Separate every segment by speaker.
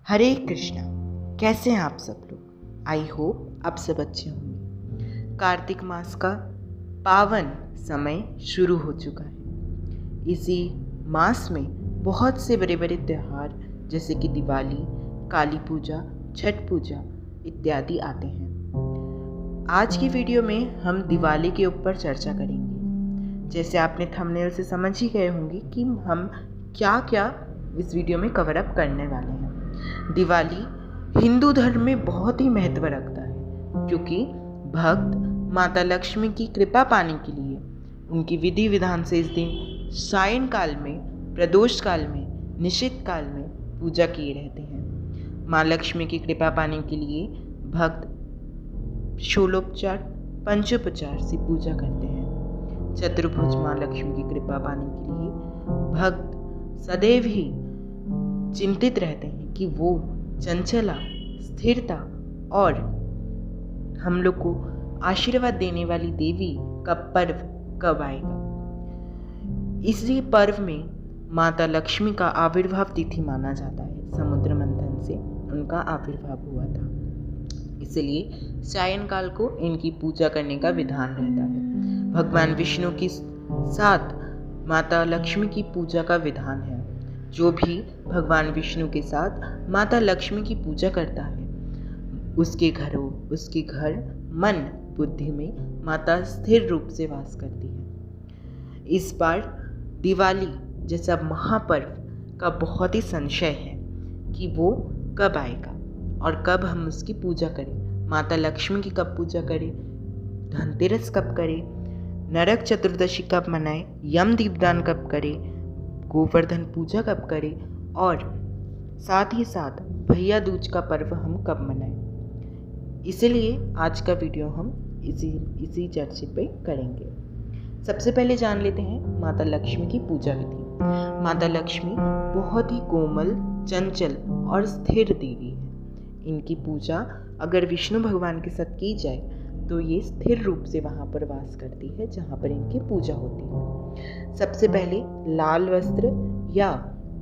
Speaker 1: हरे कृष्णा। कैसे हैं आप सब लोग? आई होप आप सब अच्छे होंगे। कार्तिक मास का पावन समय शुरू हो चुका है। इसी मास में बहुत से बड़े बड़े त्यौहार जैसे कि दिवाली, काली पूजा, छठ पूजा इत्यादि आते हैं। आज की वीडियो में हम दिवाली के ऊपर चर्चा करेंगे। जैसे आपने थंबनेल से समझ ही गए होंगे कि हम क्या क्या इस वीडियो में कवर अप करने वाले हैं। दिवाली हिंदू धर्म में बहुत ही महत्व रखता है, क्योंकि भक्त माता लक्ष्मी की कृपा पाने के लिए उनकी विधि विधान से इस दिन सायं काल में, प्रदोष काल में, निषिद्ध काल में पूजा किए रहते हैं। माँ लक्ष्मी की कृपा पाने के लिए भक्त षोलोपचार, पंचोपचार से पूजा करते हैं। चतुर्भुज माँ लक्ष्मी की कृपा पाने के लिए भक्त सदैव ही चिंतित रहते हैं कि वो चंचला, स्थिरता और हम लोग को आशीर्वाद देने वाली देवी का पर्व कब आएगा। इसी पर्व में माता लक्ष्मी का आविर्भाव तिथि माना जाता है। समुद्र मंथन से उनका आविर्भाव हुआ था, इसलिए सायंकाल को इनकी पूजा करने का विधान रहता है। भगवान विष्णु के साथ माता लक्ष्मी की पूजा का विधान है। जो भी भगवान विष्णु के साथ माता लक्ष्मी की पूजा करता है, उसके घर मन बुद्धि में माता स्थिर रूप से वास करती है। इस बार दिवाली जैसा महापर्व का बहुत ही संशय है कि वो कब आएगा और कब हम उसकी पूजा करें। माता लक्ष्मी की कब पूजा करें, धनतेरस कब करें, नरक चतुर्दशी कब मनाएं, यम दीपदान कब करें, गोवर्धन पूजा कब करें और साथ ही साथ भैया दूज का पर्व हम कब मनाएं। इसलिए आज का वीडियो हम इसी चर्चा पे करेंगे। सबसे पहले जान लेते हैं माता लक्ष्मी की पूजा विधि। माता लक्ष्मी बहुत ही कोमल, चंचल और स्थिर देवी है। इनकी पूजा अगर विष्णु भगवान के साथ की जाए तो ये स्थिर रूप से वहाँ पर वास करती है जहाँ पर इनकी पूजा होती है। सबसे पहले लाल वस्त्र या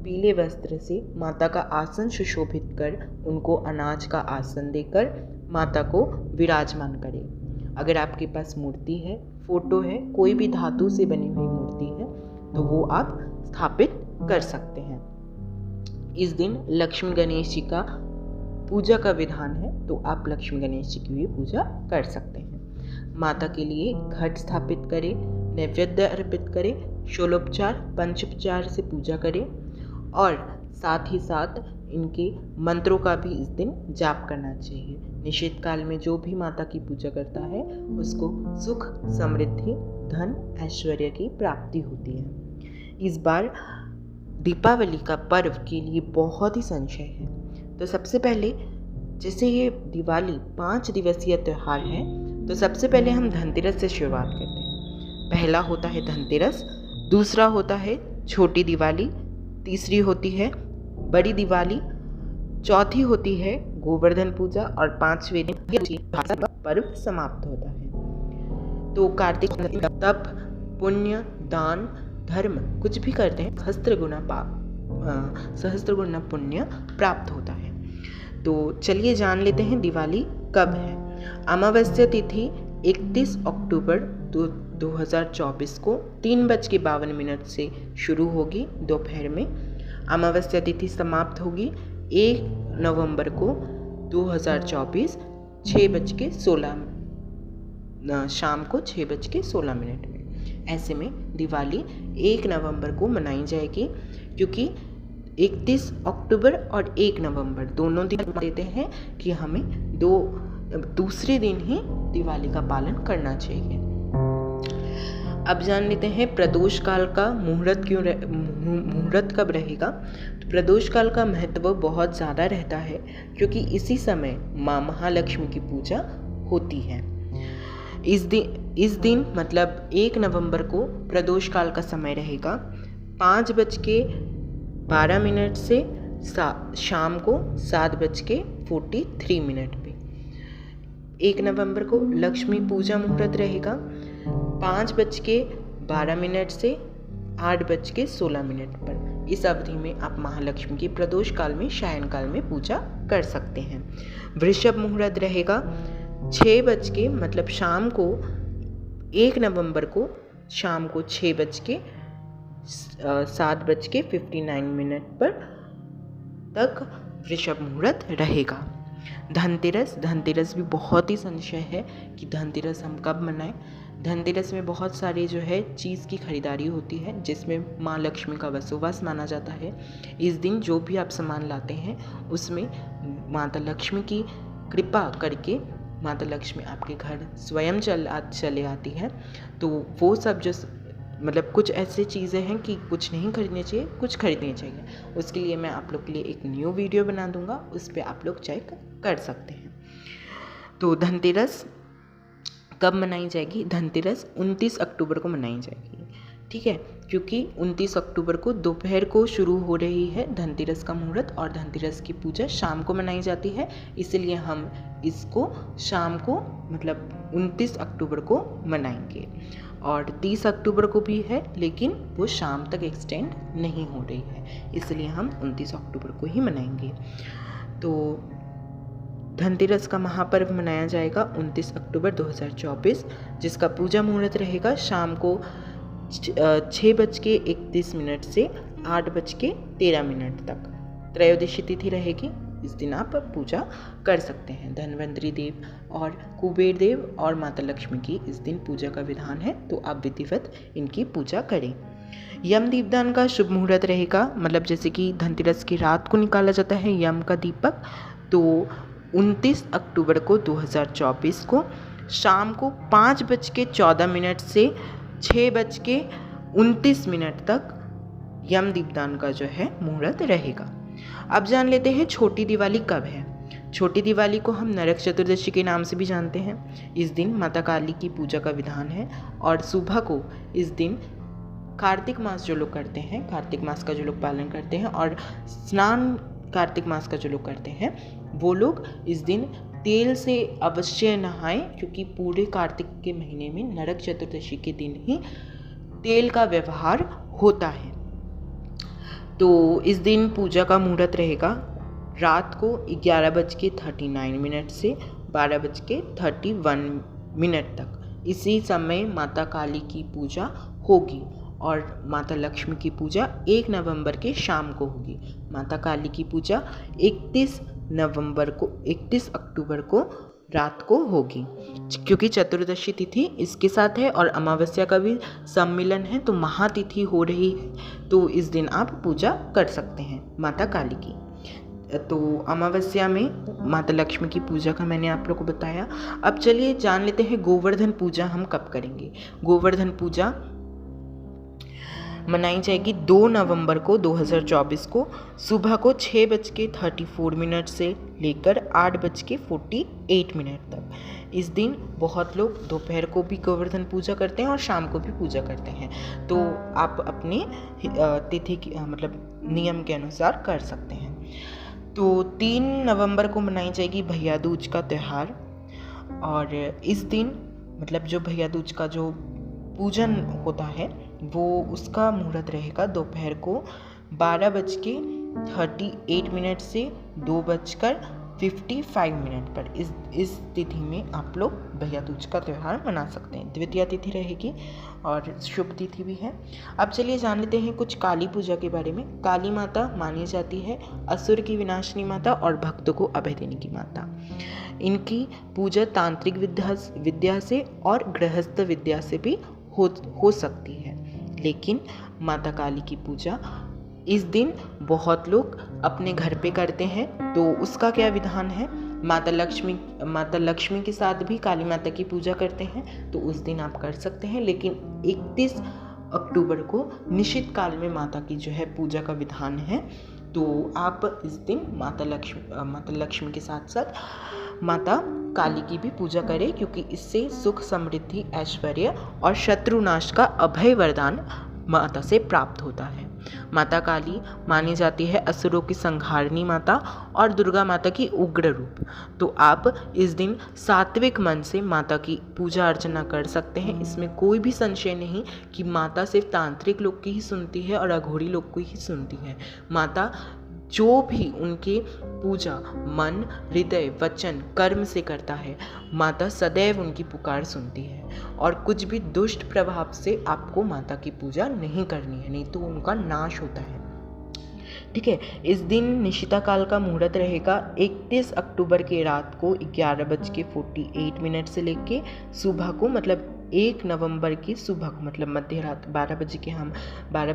Speaker 1: पीले वस्त्र से माता का आसन सुशोभित कर उनको अनाज का आसन देकर माता को विराजमान करें। अगर आपके पास मूर्ति है, फोटो है, कोई भी धातु से बनी हुई मूर्ति है तो वो आप स्थापित कर सकते हैं। इस दिन लक्ष्मी गणेश जी का पूजा का विधान है तो आप लक्ष्मी गणेश जी की भी पूजा कर सकते हैं। माता के लिए घट स्थापित करें, नैवेद्य अर्पित करें, षोलोपचार, पंचोपचार से पूजा करें और साथ ही साथ इनके मंत्रों का भी इस दिन जाप करना चाहिए। निषिद्ध काल में जो भी माता की पूजा करता है उसको सुख, समृद्धि, धन, ऐश्वर्य की प्राप्ति होती है। इस बार दीपावली का पर्व के लिए बहुत ही संशय है। तो सबसे पहले जैसे ये दिवाली 5 दिवसीय त्यौहार है तो सबसे पहले हम धनतेरस से शुरुआत करते हैं। पहला होता है धनतेरस, दूसरा होता है छोटी दिवाली, तीसरी होती है बड़ी दिवाली, चौथी होती है गोवर्धन पूजा और 5वें दिन पर्व समाप्त होता है। तो कार्तिक तप, पुण्य, दान, धर्म कुछ भी करते हैं सहस्त्र गुना पुण्य प्राप्त होता है। तो चलिए जान लेते हैं दिवाली कब है। अमावस्या तिथि 31 अक्टूबर 2024 को 3:52 से शुरू होगी दोपहर में। अमावस्या तिथि समाप्त होगी 1 नवंबर को 2024 शाम को 6:16 में। ऐसे में दिवाली 1 नवंबर को मनाई जाएगी, क्योंकि 31 अक्टूबर और 1 नवंबर दोनों दिन देते हैं कि हमें दूसरे दिन ही दिवाली का पालन करना चाहिए। अब जान लेते हैं प्रदोष काल का मुहूर्त कब रहेगा। तो प्रदोष काल का महत्व बहुत ज़्यादा रहता है, क्योंकि इसी समय माँ महालक्ष्मी की पूजा होती है। इस दिन मतलब 1 नवंबर को प्रदोष काल का समय रहेगा 5:12 से शाम को 7:43 पे। 1 नवंबर को लक्ष्मी पूजा मुहूर्त रहेगा 5:12 से 8:16 पर। इस अवधि में आप महालक्ष्मी की प्रदोष काल में शयन काल में पूजा कर सकते हैं। वृषभ मुहूर्त रहेगा 6 बज के मतलब शाम को 1 नवंबर को शाम को 7:59 पर तक वृषभ मुहूर्त रहेगा। धनतेरस भी बहुत ही संशय है कि धनतेरस हम कब मनाएं। धनतेरस में बहुत सारे जो है चीज़ की खरीदारी होती है जिसमें माँ लक्ष्मी का वसुवास माना जाता है। इस दिन जो भी आप सामान लाते हैं उसमें माता लक्ष्मी की कृपा करके माता लक्ष्मी आपके घर स्वयं चले आती है। तो वो सब जो मतलब कुछ ऐसे चीज़ें हैं कि कुछ नहीं खरीदनी चाहिए, कुछ खरीदनी चाहिए। उसके लिए मैं आप लोग के लिए एक न्यू वीडियो बना दूंगा, उस पर आप लोग चेक कर सकते हैं। तो धनतेरस कब मनाई जाएगी? धनतेरस 29 अक्टूबर को मनाई जाएगी, ठीक है, क्योंकि 29 अक्टूबर को दोपहर को शुरू हो रही है धनतेरस का मुहूर्त और धनतेरस की पूजा शाम को मनाई जाती है। इसलिए हम इसको शाम को मतलब 29 अक्टूबर को मनाएंगे। और 30 अक्टूबर को भी है लेकिन वो शाम तक एक्सटेंड नहीं हो रही है, इसलिए हम 29 अक्टूबर को ही मनाएंगे। तो धनतेरस का महापर्व मनाया जाएगा 29 अक्टूबर 2024, जिसका पूजा मुहूर्त रहेगा शाम को 6:31 से 8:13 तक। त्रयोदशी तिथि रहेगी, इस दिन आप पूजा कर सकते हैं। धन्वंतरी देव और कुबेर देव और माता लक्ष्मी की इस दिन पूजा का विधान है, तो आप विधिवत इनकी पूजा करें। यम दीपदान का शुभ मुहूर्त रहेगा, मतलब जैसे कि धनतेरस की रात को निकाला जाता है यम का दीपक, तो 29 अक्टूबर को 2024 को शाम को 5:14 से 6:29 तक यम दीपदान का जो है मुहूर्त रहेगा। अब जान लेते हैं छोटी दिवाली कब है। छोटी दिवाली को हम नरक चतुर्दशी के नाम से भी जानते हैं। इस दिन माता काली की पूजा का विधान है और सुबह को इस दिन कार्तिक मास जो लोग करते हैं, कार्तिक मास का जो लोग पालन करते हैं और स्नान कार्तिक मास का जो लोग करते हैं, वो लोग इस दिन तेल से अवश्य नहाएं, क्योंकि पूरे कार्तिक के महीने में नरक चतुर्दशी के दिन ही तेल का व्यवहार होता है। तो इस दिन पूजा का मुहूर्त रहेगा रात को 11:39 से 12:31 तक। इसी समय माता काली की पूजा होगी और माता लक्ष्मी की पूजा 1 नवंबर के शाम को होगी। माता काली की पूजा 31 अक्टूबर को रात को होगी, क्योंकि चतुर्दशी तिथि इसके साथ है और अमावस्या का भी सम्मिलन है, तो महातिथि हो रही है, तो इस दिन आप पूजा कर सकते हैं माता काली की। तो अमावस्या में माता लक्ष्मी की पूजा का मैंने आप लोग को बताया। अब चलिए जान लेते हैं गोवर्धन पूजा हम कब करेंगे। गोवर्धन पूजा मनाई जाएगी 2 नवंबर को 2024 को सुबह को 6:34 से लेकर 8:48 तक। इस दिन बहुत लोग दोपहर को भी गोवर्धन पूजा करते हैं और शाम को भी पूजा करते हैं, तो आप अपनी तिथि की मतलब नियम के अनुसार कर सकते हैं। तो 3 नवंबर को मनाई जाएगी भैया दूज का त्यौहार और इस दिन मतलब जो भैया दूज का जो पूजन होता है वो उसका मुहूर्त रहेगा दोपहर को 12:38 से 2:55 पर। इस तिथि में आप लोग भैया दूज का त्यौहार मना सकते हैं। द्वितीया तिथि रहेगी और शुभ तिथि भी है। अब चलिए जान लेते हैं कुछ काली पूजा के बारे में। काली माता मानी जाती है असुर की विनाशिनी माता और भक्तों को अभय देने की माता। इनकी पूजा तांत्रिक विद्या से और गृहस्थ विद्या से भी हो सकती है, लेकिन माता काली की पूजा इस दिन बहुत लोग अपने घर पे करते हैं। तो उसका क्या विधान है? माता लक्ष्मी के साथ भी काली माता की पूजा करते हैं, तो उस दिन आप कर सकते हैं, लेकिन 31 अक्टूबर को निश्चित काल में माता की जो है पूजा का विधान है, तो आप इस दिन माता लक्ष्मी के साथ साथ माता काली की भी पूजा करें, क्योंकि इससे सुख समृद्धि ऐश्वर्य और शत्रुनाश का अभय वरदान माता से प्राप्त होता है। माता काली मानी जाती है असुरों की संहारिणी माता और दुर्गा माता की उग्र रूप। तो आप इस दिन सात्विक मन से माता की पूजा अर्चना कर सकते हैं। इसमें कोई भी संशय नहीं कि माता सिर्फ तांत्रिक लोग की ही सुनती है और अघोरी लोग को ही सुनती है। माता जो भी उनके पूजा मन, हृदय, वचन, कर्म से करता है, माता सदैव उनकी पुकार सुनती है। और कुछ भी दुष्ट प्रभाव से आपको माता की पूजा नहीं करनी है, नहीं तो उनका नाश होता है। ठीक है, इस दिन निशिता काल का मुहूर्त रहेगा 31 अक्टूबर के रात को 11:48 से लेके सुबह को, मतलब 1 नवंबर की सुबह को, मतलब मध्य रात 12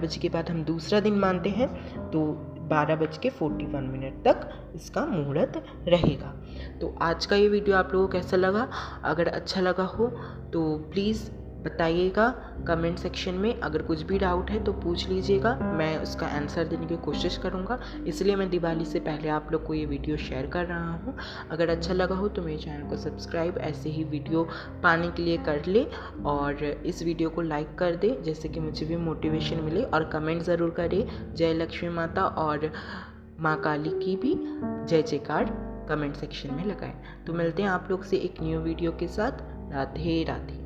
Speaker 1: बजे के बाद हम दूसरा दिन मानते हैं, तो 12:41 तक इसका मुहूर्त रहेगा। तो आज का ये वीडियो आप लोगों को कैसा लगा? अगर अच्छा लगा हो तो प्लीज़ बताइएगा कमेंट सेक्शन में। अगर कुछ भी डाउट है तो पूछ लीजिएगा, मैं उसका आंसर देने की कोशिश करूँगा। इसलिए मैं दिवाली से पहले आप लोग को ये वीडियो शेयर कर रहा हूँ। अगर अच्छा लगा हो तो मेरे चैनल को सब्सक्राइब ऐसे ही वीडियो पाने के लिए कर ले, और इस वीडियो को लाइक कर दे जैसे कि मुझे भी मोटिवेशन मिले, और कमेंट ज़रूर करे जय लक्ष्मी माता और माँ काली की भी जय जयकार कमेंट सेक्शन में लगाएं। तो मिलते हैं आप लोग से एक न्यू वीडियो के साथ। राधे राधे।